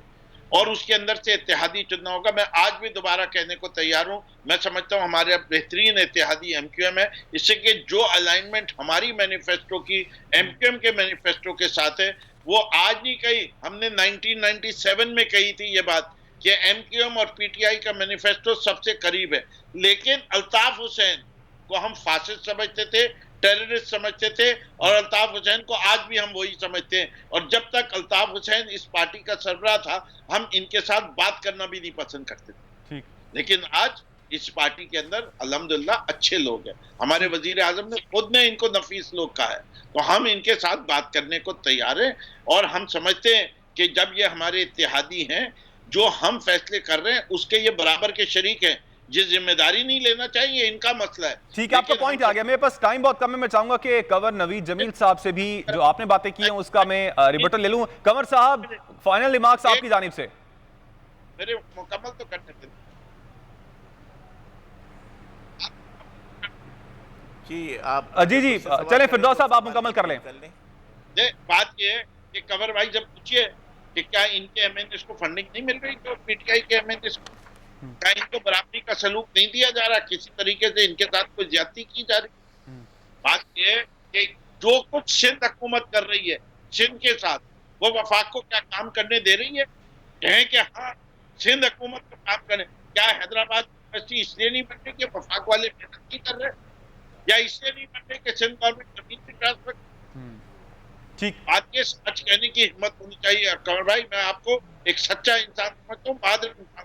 और उसके अंदर से इत्तेहादी चुनना होगा, मैं आज भी दोबारा कहने को तैयार हूं, मैं समझता हूं हमारे बेहतरीन इत्तेहादी एमक्यूएम है। इससे कि जो अलाइनमेंट हमारी मैनिफेस्टो की एमक्यूएम के मैनिफेस्टो के साथ है, वो आज नहीं कही, हमने 1997 में कही थी ये बात कि एमक्यूएम और पीटीआई का मैनिफेस्टो सबसे करीब है। लेकिन अल्ताफ हुसैन को हम फासिस्ट समझते थे, टेररिस्ट समझते थे, और अल्ताफ हुसैन को आज भी हम वही समझते हैं। और जब तक अल्ताफ हुसैन इस पार्टी का सरबराह था, हम इनके साथ बात करना भी नहीं पसंद करते थे। लेकिन आज इस पार्टी के अंदर अल्हम्दुलिल्लाह अच्छे लोग हैं। हमारे वजीर आजम ने खुद ने इनको नफीस लोग कहा है, तो हम इनके साथ बात करने को तैयार हैं। और हम समझते हैं कि जब ये हमारे इत्तेहादी हैं, जो हम फैसले कर रहे हैं उसके ये बराबर के शरीक हैं, ये जिम्मेदारी नहीं लेना चाहिए, इनका मसला है। ठीक है, आपका पॉइंट आ गया। मेरे पास टाइम बहुत कम है, मैं चाहूंगा कि कंवर नवीद जमील साहब से भी जो आपने बातें की हैं उसका मैं रिबटल ले लूं। कंवर साहब, फाइनल रिमार्क्स आपकी जानिब से। मेरे मुकम्मल तो करने दें जी, आप जी चलें फिरदौस साहब, आप मुकम्मल कर लें। बात ये है कि कंवर भाई जब पूछिए कि क्या इनके एमएनएस को फंडिंग नहीं मिल रही, तो पीटीआई के एमएनएस को क्या इनको बराबरी का सलूक नहीं दिया जा रहा, किसी तरीके से इनके साथ कोई ज्यादती की जा रही। बात यह है कि जो कुछ सिंध हुकूमत कर रही है सिंध के साथ, वो वफाक को क्या काम करने दे रही है? कहें कि हाँ सिंध हुकूमत को काम करें। क्या हैदराबाद यूनिवर्सिटी इसलिए नहीं बन रही कि वफाक वाले मेहनत नहीं कर रहे, या इसलिए नहीं बन रही कि सिंध गवर्नमेंट जमीन की ट्रांसफर? ठीक, बात ये सच कहने की हिम्मत होनी चाहिए। कंवर भाई, मैं आपको एक सच्चा इंसान समझता हूँ, बहादुर इंसान।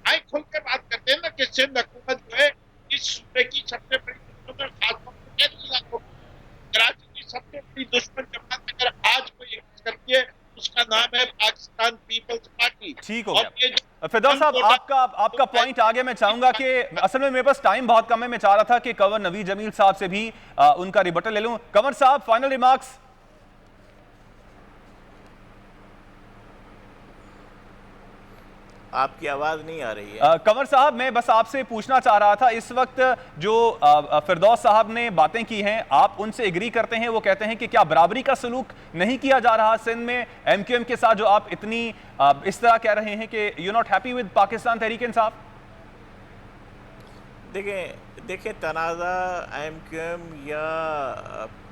आए खुल के बात करते हैं ना कि सिंध हुकूमत जो है इस सूबे की सबसे बड़ी दुश्मन, खासतौर पर कराची की सबसे बड़ी दुश्मन जमात अगर आज कोई एग्जिस्ट करती है, उसका नाम है पाकिस्तान पीपल्स पार्टी। ठीक हो गया। फिरदौस साहब, आपका पॉइंट आ गया। मैं चाहूंगा कि असल में मेरे पास टाइम बहुत कम है, मैं चाह रहा था कि कंवर नवीद जमील साहब से भी उनका रिबटल ले लूं। कंवर साहब, फाइनल रिमार्क्स। आपकी आवाज नहीं आ रही है। कंवर साहब, मैं बस आपसे पूछना चाह रहा था, इस वक्त जो फिरदौस साहब ने बातें की हैं, आप उनसे एग्री करते हैं? वो कहते हैं कि क्या बराबरी का सलूक नहीं किया जा रहा सिंध में एमक्यूएम के साथ, जो आप इतनी इस तरह कह रहे हैं कि you not happy with Pakistan Tehreek Insaf? देखिए, तनाज़ा एमक्यूएम या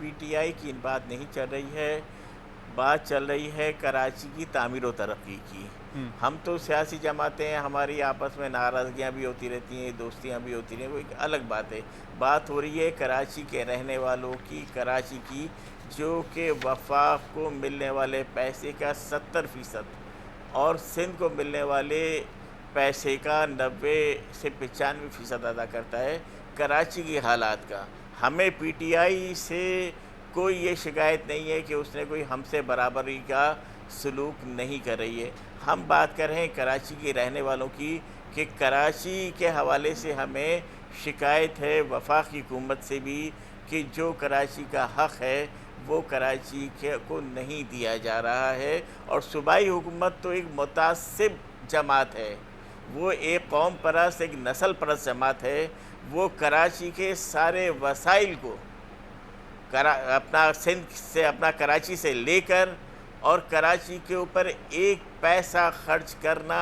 पीटीआई की बात नहीं चल रही है, बात चल रही है कराची की तामीर व तरक्की की। हम तो सियासी जमातें हैं, हमारी आपस में नाराज़गियाँ भी होती रहती हैं, दोस्तियाँ भी होती हैं, वो एक अलग बात है। बात हो रही है कराची के रहने वालों की, कराची की, जो कि वफाक को मिलने वाले पैसे का 70% और सिंध को मिलने वाले पैसे का 90 से 95% अदा करता है। कराची की हालात का हमें पीटीआई से कोई ये शिकायत नहीं है कि उसने कोई हमसे बराबरी का सलूक नहीं कर रही है। हम बात कर रहे हैं कराची के रहने वालों की कि कराची के हवाले से हमें शिकायत है वफाकी हुकूमत से भी कि जो कराची का हक़ है वो कराची के को नहीं दिया जा रहा है। और सूबाई हुकूमत तो एक मुतासिब जमात है, वो एक कौम परस्त, एक नस्ल परस्त जमात है। वो कराची के सारे वसाइल को अपना सिंध से, अपना कराची से लेकर और कराची के ऊपर एक पैसा खर्च करना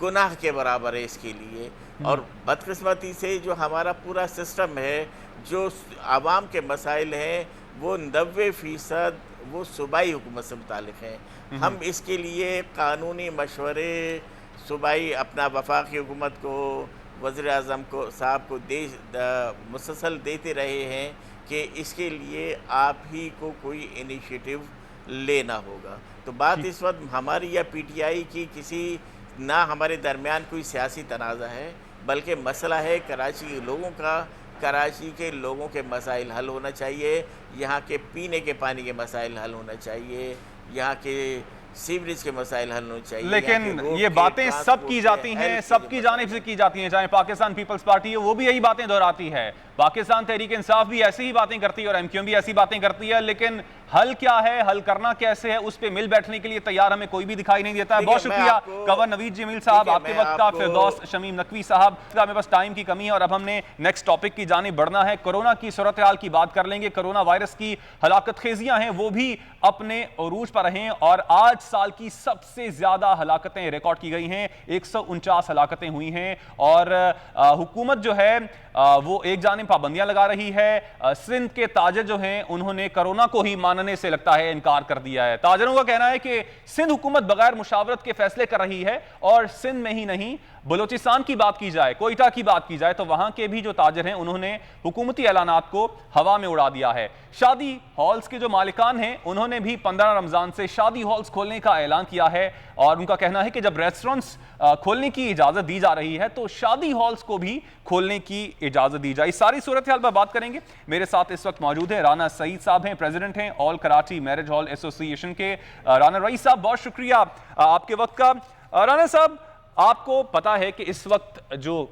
गुनाह के बराबर है इसके लिए। और बदकिस्मती से जो हमारा पूरा सिस्टम है, जो आवाम के मसाइल हैं, वो 90% वो सूबाई हुकूमत से मुतालिक हैं। हम इसके लिए कानूनी मशवरे सूबाई अपना वफाकी हुकूमत को, वज़ीर आज़म को साहब को मुसलसल देते रहे हैं कि इसके लिए आप ही को कोई इनिशिएटिव लेना होगा। तो बात इस वक्त हमारी या पीटीआई की किसी ना हमारे दरमियान कोई सियासी तनाज़ा है, बल्कि मसला है कराची के लोगों का। कराची के लोगों के मसाइल हल होना चाहिए, यहाँ के पीने के पानी के मसाइल हल होना चाहिए, यहाँ के सीवरेज के मसाइल हल होने चाहिए। लेकिन ये बातें सब की जाती हैं, सबकी जानिब से की जाती हैं, चाहे पाकिस्तान पीपल्स पार्टी है वो भी यही बातें दोहराती है, पाकिस्तान तहरीक इंसाफ भी ऐसी ही बातें करती है और एमक्यूएम भी ऐसी बातें करती है, लेकिन हल क्या है, हल करना कैसे है, उस पे मिल बैठने के लिए तैयार हमें कोई भी दिखाई नहीं देता है। बहुत शुक्रिया कवर नवीद जमील साहब, आपके वक्त का, फिरदौस शमीम नकवी साहब। हमें बस टाइम की कमी है और अब हमने नेक्स्ट टॉपिक की जानिब बढ़ना है। कोरोना की सूरत हाल की बात कर लेंगे। कोरोना वायरस की हलाकत खेजियां हैं वो भी अपने अरूज पर हैं और आज साल की सबसे ज्यादा हलाकतें रिकॉर्ड की गई हैं, 149 हलाकतें हुई हैं और हुकूमत जो है वो एक जानिब पाबंदियां लगा रही है। सिंध के ताजर जो हैं उन्होंने कोरोना को ही मानने से लगता है इनकार कर दिया है। ताजरों का कहना है कि सिंध हुकूमत बगैर मुशावरत के फैसले कर रही है और सिंध में ही नहीं, बलोचिस्तान की बात की जाए, कोयटा की बात की जाए तो वहां के भी जो ताजर हैं उन्होंने हुकूमती ऐलानात को हवा में उड़ा दिया है। शादी हॉल्स के जो मालिकान हैं उन्होंने भी 15 रमजान से शादी हॉल्स खोलने का ऐलान किया है और उनका कहना है कि जब रेस्टोरेंट्स खोलने की इजाजत दी जा रही है तो शादी हॉल्स को भी खोलने की इजाजत दी जाए। इस सारी सूरत हाल पर बात करेंगे। मेरे साथ इस वक्त मौजूद है राना सईद साहब, हैं प्रेसिडेंट हैं all Karachi marriage hall association के। राना रईस साहब बहुत शुक्रिया आपके वक्त का। राना साहब, आपको पता है कि इस वक्त जो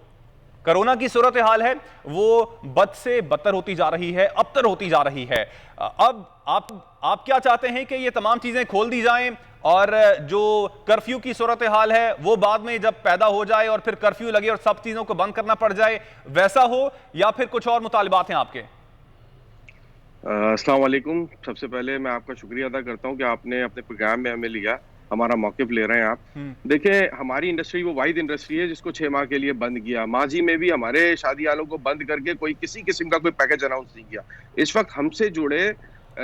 कोरोना की सूरत हाल है वो बद से बदतर होती जा रही है, अबतर होती जा रही है। अब आप क्या चाहते हैं कि ये तमाम चीजें खोल दी जाएं और जो कर्फ्यू की सूरत हाल है वो बाद में जब पैदा हो जाए और फिर कर्फ्यू लगे और सब चीजों को बंद करना पड़ जाए, वैसा हो, या फिर कुछ और मुतालिबात हैं आपके? अस्सलाम वालेकुम। सबसे पहले मैं आपका शुक्रिया अदा करता हूं कि आपने अपने प्रोग्राम में हमें लिया, हमारा मौक़िफ़ ले रहे हैं आप। देखिए, हमारी इंडस्ट्री वो वाहिद इंडस्ट्री है जिसको 6 माह के लिए बंद किया। माजी में भी हमारे शादी वालों को बंद करके कोई किसी किस्म का कोई पैकेज अनाउंस नहीं किया। इस वक्त हमसे जुड़े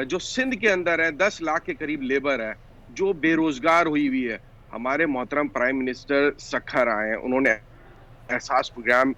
जो सिंध के अंदर है 10 लाख के करीब लेबर है जो बेरोजगार हुई हुई है। हमारे मोहतरम प्राइम मिनिस्टर सखर आए हैं, उन्होंने एहसास प्रोग्राम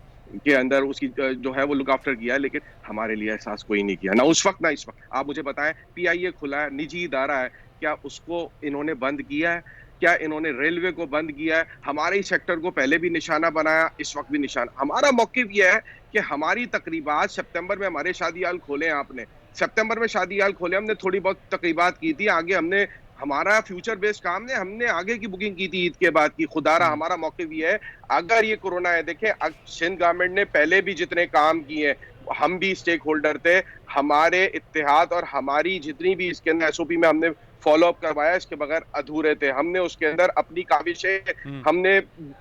के अंदर उसकी जो है वो लुक आफ्टर किया है, लेकिन हमारे लिए एहसास कोई नहीं किया, ना उस वक्त ना इस वक्त। आप मुझे बताएं, PIA खुला है, निजी इदारा है, क्या उसको इन्होंने बंद किया है? क्या इन्होंने रेलवे को बंद किया है? हमारे ही सेक्टर को पहले भी निशाना बनाया, इस वक्त भी निशाना। हमारा मौक़िफ़ यह है कि हमारी तकरीबात सितंबर में हमारे शादी हाल खोले, आपने सितंबर में शादी हाल खोले, हमने थोड़ी बहुत तकरीबात की थी, आगे हमने हमारा फ्यूचर बेस्ड काम ने हमने आगे की बुकिंग की थी ईद के बाद की। खुदारा हमारा मौक़िफ़ ये है, अगर ये कोरोना है, देखें सिंध गवर्नमेंट ने पहले भी जितने काम किए, हम भी स्टेक होल्डर थे, हमारे इत्तेहाद और हमारी जितनी भी इसके अंदर SOP में हमने फॉलो अप करवाया, इसके बगैर अधूरे थे। हमने उसके अंदर अपनी काविशें हमने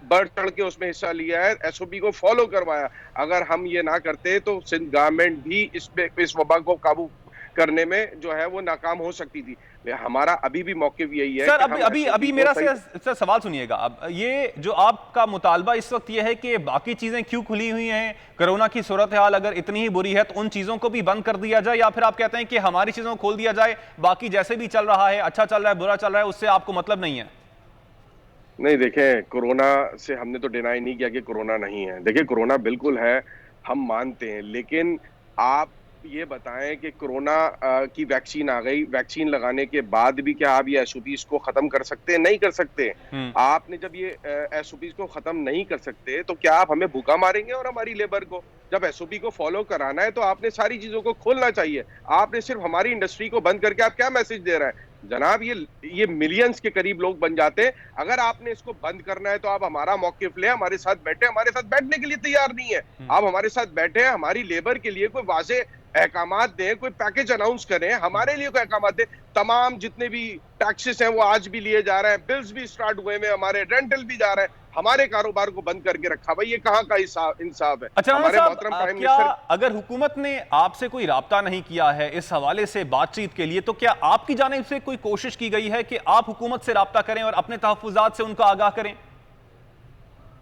बढ़ चढ़ के उसमें हिस्सा लिया है, SOP को फॉलो करवाया। अगर हम ये ना करते तो सिंध गवर्नमेंट भी इस वबा को काबू करने में जो है वो नाकाम हो सकती थी। हमारा अभी भी मौक़िफ़ यही है सर। अभी मेरा सर सवाल सुनिएगा। अब ये जो आपका मुतालबा इस वक्त ये है कि बाकी चीजें क्यों खुली हुई हैं, कोरोना की सूरत हाल अगर इतनी ही बुरी है तो उन चीजों को भी बंद कर दिया जाए, या फिर आप कहते हैं कि हमारी चीजों को खोल दिया जाए, बाकी जैसे भी चल रहा है, अच्छा चल रहा है, बुरा चल रहा है, उससे आपको मतलब नहीं है? नहीं, देखें, कोरोना से हमने तो डिनाई नहीं किया कि कोरोना नहीं है। देखिए, कोरोना बिल्कुल है, हम मानते हैं, लेकिन आप ये बताएं कि कोरोना की वैक्सीन आ गई, वैक्सीन लगाने के बाद भी क्या आप ये SOPs को खत्म कर सकते हैं? नहीं कर सकते। आपने जब ये SOPs को खत्म नहीं कर सकते तो क्या आप हमें भूखा मारेंगे? और हमारी लेबर को जब SOP को फॉलो कराना है तो आपने सारी चीजों को खोलना चाहिए। आपने सिर्फ हमारी इंडस्ट्री को बंद करके आप क्या मैसेज दे रहे हैं जनाब? ये मिलियंस के करीब लोग बन जाते हैं। अगर आपने इसको बंद करना है तो आप हमारा मौक़िफ़ ले, हमारे साथ बैठे। हमारे साथ बैठने के लिए तैयार नहीं है, आप हमारे साथ बैठे, हमारी लेबर के लिए कोई वाज़े अहकामात दें, कोई पैकेज अनाउंस करें, हमारे लिए कोई अहकामात दें। तमाम जितने भी टैक्सेस हैं वो आज भी लिए जा रहे हैं, बिल्स भी स्टार्ट हुए हैं, हमारे रेंटल भी जा रहे हैं, हमारे कारोबार को बंद करके रखा। भाई ये कहाँ का इंसाफ है? अच्छा, हमारे मोहतरम प्राइम मिनिस्टर, अगर हुकूमत ने आपसे कोई राब्ता नहीं किया है इस हवाले से बातचीत के लिए, तो क्या आपकी जानिब से कोई कोशिश की गई है कि आप हुकूमत से राब्ता करें और अपने तहफ़्फ़ुज़ात से उनको आगाह करें?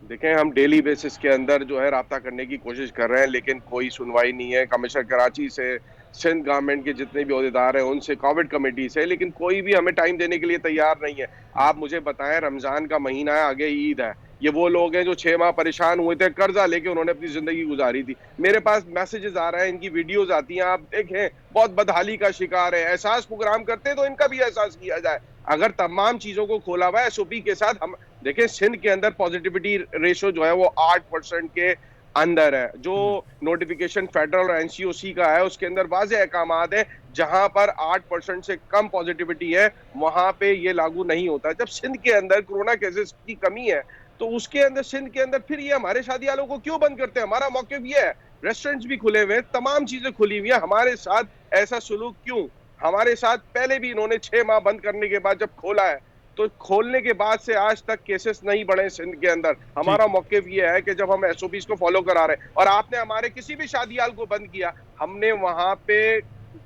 देखें, हम डेली बेसिस के अंदर जो है राब्ता करने की कोशिश कर रहे हैं, लेकिन कोई सुनवाई नहीं है। कमिश्नर कराची से, सिंध गवर्नमेंट के जितने भी ओहदेदार हैं उनसे, कोविड कमेटी से, लेकिन कोई भी हमें टाइम देने के लिए तैयार नहीं है। आप मुझे बताएं, रमजान का महीना है, आगे ईद है, ये वो लोग हैं जो 6 माह परेशान हुए थे, कर्जा लेके उन्होंने अपनी जिंदगी गुजारी थी। मेरे पास मैसेजेस आ रहे हैं, इनकी वीडियोस आती हैं, आप देखें, बहुत बदहाली का शिकार है। एहसास प्रोग्राम करते हैं तो इनका भी एहसास किया जाए। अगर तमाम चीजों को खोला हुआ है SOP के साथ, हम देखें सिंध के अंदर पॉजिटिविटी रेशो जो है वो 8% के अंदर है। जो नोटिफिकेशन फेडरल और एनसीओसी का है उसके अंदर वाज़ेह अहकामात है, जहां पर 8% से कम पॉजिटिविटी है वहां पे ये लागू नहीं होता। जब सिंध के अंदर कोरोना केसेस की कमी है तो उसके अंदर सिंध के अंदर फिर ये हमारे शादी वालों को क्यों बंद करते हैं? हमारा मौक़िफ़ ये है, रेस्टोरेंट्स भी खुले हुए हैं, तमाम चीजें खुली हुई है, हमारे साथ ऐसा सुलूक क्यों? हमारे साथ पहले भी इन्होंने 6 माह बंद करने के बाद जब खोला है तो खोलने के बाद से आज तक केसेस नहीं बढ़े सिंध के अंदर। हमारा मौक़िफ़ ये है कि जब हम एसओपीज को फॉलो करा रहे हैं और आपने हमारे किसी भी शादी हाल को बंद किया, हमने वहां पे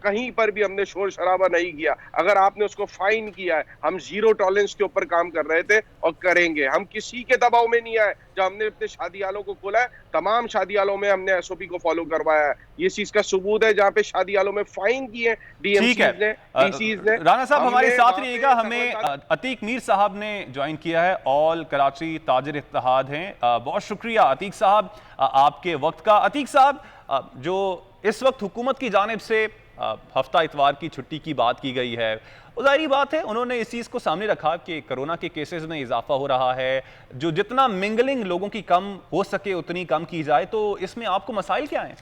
कहीं पर भी हमने शोर शराबा नहीं किया। अगर आपने उसको फाइन किया है, हम जीरो टॉलरेंस के ऊपर काम कर रहे थे और करेंगे। हम किसी के दबाव में नहीं आए। जब हमने अपने शादी हालों को खोला है, तमाम शादी हालों में हमने एसओपी को फॉलो करवाया है। ये चीज का सबूत है जहाँ पे शादी हालों में फाइन किए डीएमसीज ने, डीसीज ने। राना साहब हमारे साथ रहिएगा। हमें अतीक मीर साहब ने ज्वाइन किया है, ऑल कराची ताजिर इत्तेहाद हैं। बहुत शुक्रिया अतीक साहब आपके वक्त का। अतीक साहब, जो इस वक्त हुकूमत की जानिब से हफ्ता इतवार की छुट्टी की बात की गई है, ज़ाहिरी बात है उन्होंने इस चीज़ को सामने रखा कि कोरोना के केसेस में इजाफा हो रहा है, जो जितना मिंगलिंग लोगों की कम हो सके उतनी कम की जाए। तो इसमें आपको मसाइल क्या हैं?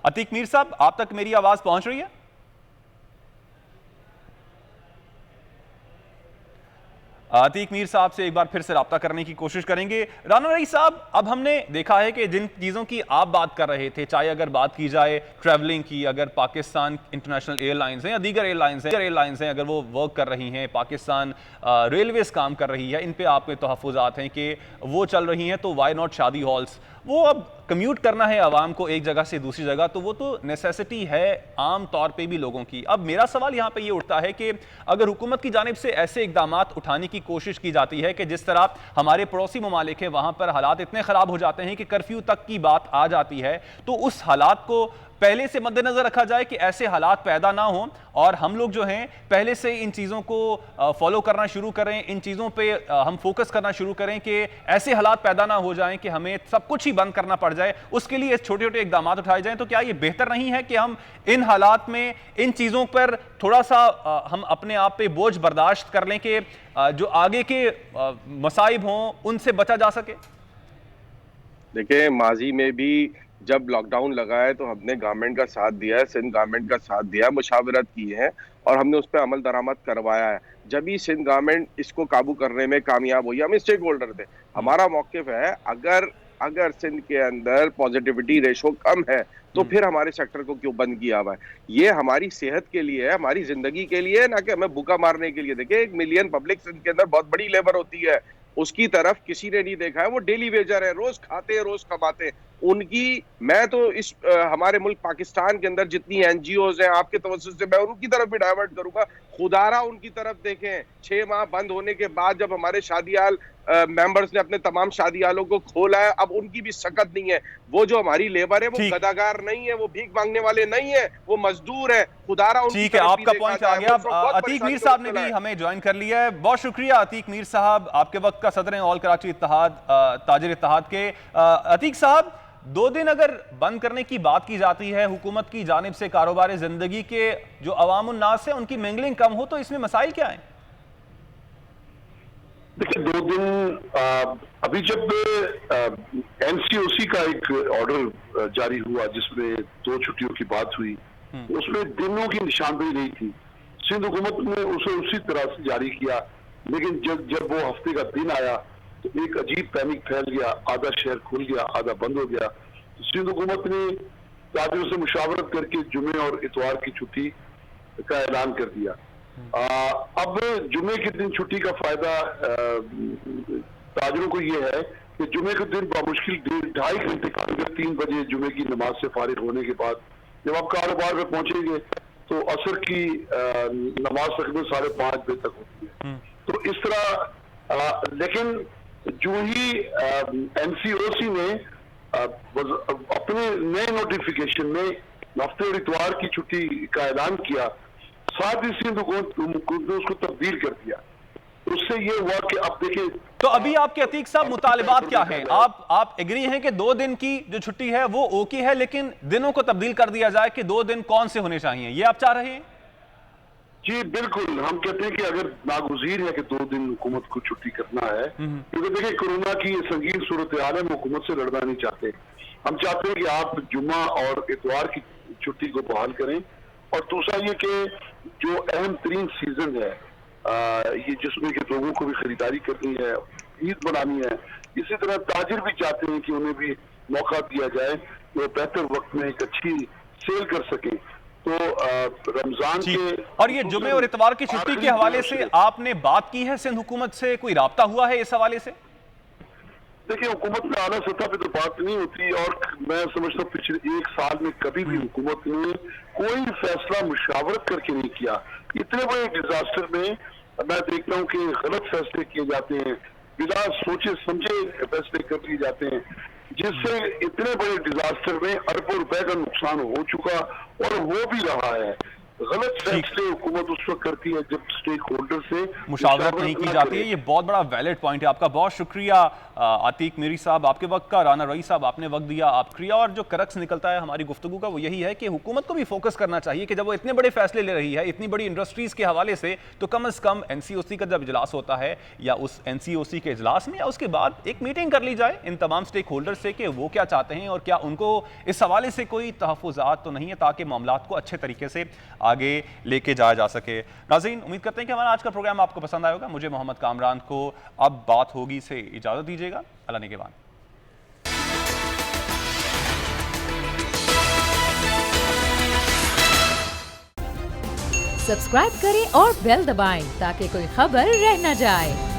अतीक मीर साहब, आप तक मेरी आवाज पहुंच रही है? अतीक मीर साहब से एक बार फिर से रब्ता करने की कोशिश करेंगे। राना रईस साहब, अब हमने देखा है कि जिन चीज़ों की आप बात कर रहे थे, चाहे अगर बात की जाए ट्रैवलिंग की, अगर पाकिस्तान इंटरनेशनल एयरलाइंस हैं या दीगर एयरलाइंस हैं, अगर वो वर्क कर रही हैं, पाकिस्तान रेलवेज काम कर रही है, इन पे आपके तहफ़्फ़ुज़ात हैं कि वो चल रही हैं, तो वाई नॉट शादी हॉल्स? वो अब कम्यूट करना है आवाम को एक जगह से दूसरी जगह, तो वो तो नेसेसिटी है आम तौर पे भी लोगों की। अब मेरा सवाल यहाँ पे ये उठता है कि अगर हुकूमत की जानिब से ऐसे इकदामात उठाने की कोशिश की जाती है कि जिस तरह हमारे पड़ोसी ममालिक हैं वहाँ पर हालात इतने ख़राब हो जाते हैं कि कर्फ्यू तक की बात आ जाती है, तो उस हालात को पहले से मद्देनजर रखा जाए कि ऐसे हालात पैदा ना हों और हम लोग जो हैं पहले से इन चीज़ों को फॉलो करना शुरू करें, इन चीज़ों पे हम फोकस करना शुरू करें कि ऐसे हालात पैदा ना हो जाएं कि हमें सब कुछ ही बंद करना पड़ जाए, उसके लिए छोटे छोटे इकदाम उठाए जाएं। तो क्या ये बेहतर नहीं है कि हम इन हालात में इन चीज़ों पर थोड़ा सा हम अपने आप पे बोझ बर्दाश्त कर लें कि जो आगे के मसाइब हों उनसे बचा जा सके? देखिए, माजी में भी जब लॉकडाउन लगा है तो हमने गवर्नमेंट का साथ दिया है, सिंध गवर्नमेंट का साथ दिया है, मुशावरत की है और हमने उस पर अमल दरामद करवाया है। जब ही सिंध गवर्नमेंट इसको काबू करने में कामयाब हुई, हम स्टेक होल्डर थे। हमारा मौक़िफ़ है अगर सिंध के अंदर पॉजिटिविटी रेशो कम है तो फिर हमारे सेक्टर को क्यों बंद किया हुआ है? ये हमारी सेहत के लिए है, हमारी जिंदगी के लिए है, ना कि हमें भूखा मारने के लिए। देखिए, 1 मिलियन पब्लिक सिंध के अंदर बहुत बड़ी लेबर होती है, उसकी तरफ किसी ने नहीं देखा है। वो डेली वेजर है, रोज खाते हैं, रोज कमाते हैं। उनकी मैं तो इस हमारे मुल्क पाकिस्तान के अंदर जितनी एनजीओज हैं, आपके तवज्जुह से मैं उनकी तरफ भी डाइवर्ट करूंगा। खुदारा उनकी तरफ देखें। 6 माह बंद होने के बाद जब हमारे शादी हाल मेंबर्स ने अपने तमाम शादी हालों को खोला है, अब उनकी भी सकत नहीं है। वो जो हमारी लेबर है वो गदागार नहीं है, वो भीख मांगने वाले नहीं है, वो मजदूर है। खुदारा ठीक है, आपका पॉइंट आ गया। अतीक मीर साहब ने भी हमें ज्वाइन कर लिया है। बहुत शुक्रिया अतीक मीर साहब, आपके वक्त का सदर हैं ऑल कराची इत्तेहाद ताजिर इत्तेहाद के। अतीक साहब, 2 दिन अगर बंद करने की बात की जाती है हुकूमत की जानिब से, कारोबार ज़िंदगी के जो अवामुन्नास है उनकी मिंगलिंग कम हो, तो इसमें मसाइल क्या हैं? देखिए, 2 दिन अभी जब एनसीओसी का एक ऑर्डर जारी हुआ जिसमें 2 छुट्टियों की बात हुई, उसमें दिनों की निशानदेही नहीं थी। सिंध हुकूमत ने उसे उसी तरह से जारी किया, लेकिन जब वो हफ्ते का दिन आया तो एक अजीब पैनिक फैल गया, आधा शहर खुल गया, आधा बंद हो गया। तो सिंध हुकूमत ने ताजिरों से मुशावरत करके जुमे और इतवार की छुट्टी का ऐलान कर दिया। अब जुमे के दिन छुट्टी का फायदा ताजिरों को ये है कि जुमे के दिन बामुश्किल 2.5 घंटे 3 बजे जुमे की नमाज से फारिग होने के बाद जब आप कारोबार में पहुंचेंगे तो असर की नमाज तकरीबन 5:30 बजे तक होती है। तो इस तरह लेकिन जो ही एनसीओसी ने अपने नए नोटिफिकेशन में हफ्ते और इतवार की छुट्टी का ऐलान किया, साथ ही सिंध हुकूमत ने उसको तब्दील कर दिया। उससे ये हुआ कि अब देखिए, तो अभी आपके अतीक साहब मुतालिबात क्या हैं? आप एग्री हैं कि 2 दिन की जो छुट्टी है वो ओके है, लेकिन दिनों को तब्दील कर दिया जाए कि 2 दिन कौन से होने चाहिए, ये आप चाह रहे हैं? जी बिल्कुल, हम कहते हैं कि अगर नागुज़ीर है कि 2 दिन हुकूमत को छुट्टी करना है, क्योंकि देखिए कोरोना की ये संगीन सूरत हाल है, हम हुकूमत से लड़ना नहीं चाहते। हम चाहते हैं कि आप जुम्मा और इतवार की छुट्टी को बहाल करें। और दूसरा ये कि जो अहम तरीन सीजन है, ये जिसमें कि लोगों को भी खरीदारी करनी है, ईद मनानी है, इसी तरह ताजिर भी चाहते हैं कि उन्हें भी मौका दिया जाए कि वो बेहतर वक्त में एक अच्छी सेल कर सकें। तो रमजान के और ये जुमे और इतवार की छुट्टी के हवाले से आपने बात की है सिंध हुकूमत से, कोई राब्ता हुआ है इस हवाले से? देखिए हुकूमत में आला सतह पे तो बात नहीं होती, और मैं समझता हूँ पिछले 1 साल में कभी भी हुकूमत ने कोई फैसला मुशावरत करके नहीं किया। इतने बड़े डिजास्टर में मैं देखता हूँ कि गलत फैसले किए जाते हैं, बिना सोचे समझे फैसले कर लिए जाते हैं, जिससे इतने बड़े डिजास्टर में अरबों रुपए का नुकसान हो चुका और हो भी रहा है। गलत फैसले हुकूमत उस वक्त करती है जब स्टेक होल्डर से मुशावरत नहीं की जाती है। ये बहुत बड़ा वैलिड पॉइंट है आपका। बहुत शुक्रिया आतिक मीरी साहब आपके वक्त का, राना रईस साहब आपने वक्त दिया, आप क्रिया। और जो करक्स निकलता है हमारी गुफ्तगू का वो यही है कि हुकूमत को भी फोकस करना चाहिए कि जब वो इतने बड़े फैसले ले रही है इतनी बड़ी इंडस्ट्रीज के हवाले से, तो कम से कम NCOC का जब इजलास होता है या उस NCOC के इजलास में या उसके बाद एक मीटिंग कर ली जाए इन तमाम स्टेक होल्डर से कि वो क्या चाहते हैं और क्या उनको इस हवाले से कोई तहफ़्फ़ुज़ात तो नहीं है, ताकि मामलात को अच्छे तरीके से आगे लेके जाया जा सके। नाज़रीन, उम्मीद करते हैं कि हमारा आज का प्रोग्राम आपको पसंद आएगा। मुझे मोहम्मद कामरान को अब बात होगी से इजाज़त दीजिएगा। अल्लाह निगहबान। सब्सक्राइब करें और बेल दबाएं ताकि कोई खबर रह न जाए।